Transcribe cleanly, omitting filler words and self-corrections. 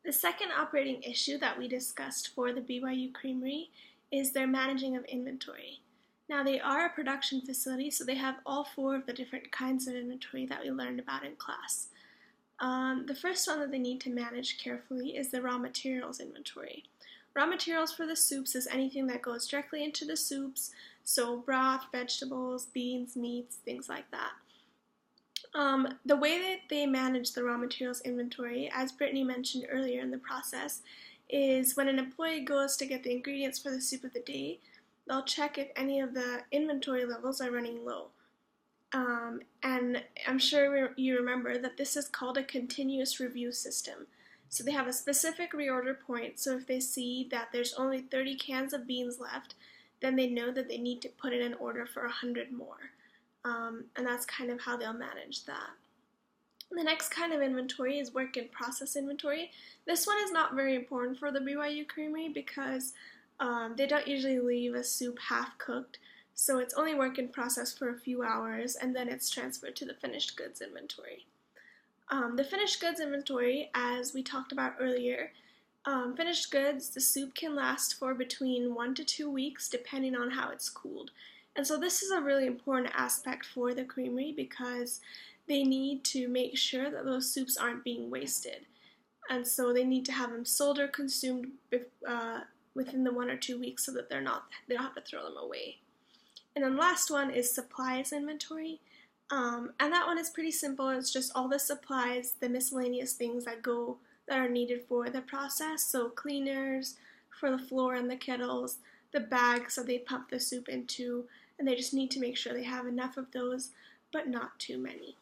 The second operating issue that we discussed for the BYU Creamery is their managing of inventory. Now, they are a production facility, so they have all four of the different kinds of inventory that we learned about in class. The first one that they need to manage carefully is the raw materials inventory. Raw materials for the soups is anything that goes directly into the soups, so broth, vegetables, beans, meats, things like that. The way that they manage the raw materials inventory, as Brittany mentioned earlier in the process, is when an employee goes to get the ingredients for the soup of the day, they'll check if any of the inventory levels are running low. And I'm sure you remember that this is called a continuous review system. So they have a specific reorder point, so if they see that there's only 30 cans of beans left, then they know that they need to put in an order for 100 more. And that's kind of how they'll manage that. The next kind of inventory is work in process inventory. This one is not very important for the BYU Creamery because they don't usually leave a soup half cooked, so it's only work in process for a few hours and then it's transferred to the finished goods inventory. The finished goods inventory, as we talked about earlier, finished goods, the soup can last for between 1 to 2 weeks depending on how it's cooled. And so this is a really important aspect for the Creamery because they need to make sure that those soups aren't being wasted. And so they need to have them sold or consumed within the 1 or 2 weeks so that they don't have to throw them away. And then the last one is supplies inventory. And that one is pretty simple. It's just all the supplies, the miscellaneous things that are needed for the process. So cleaners for the floor and the kettles, the bags that they pump the soup into, and they just need to make sure they have enough of those, but not too many.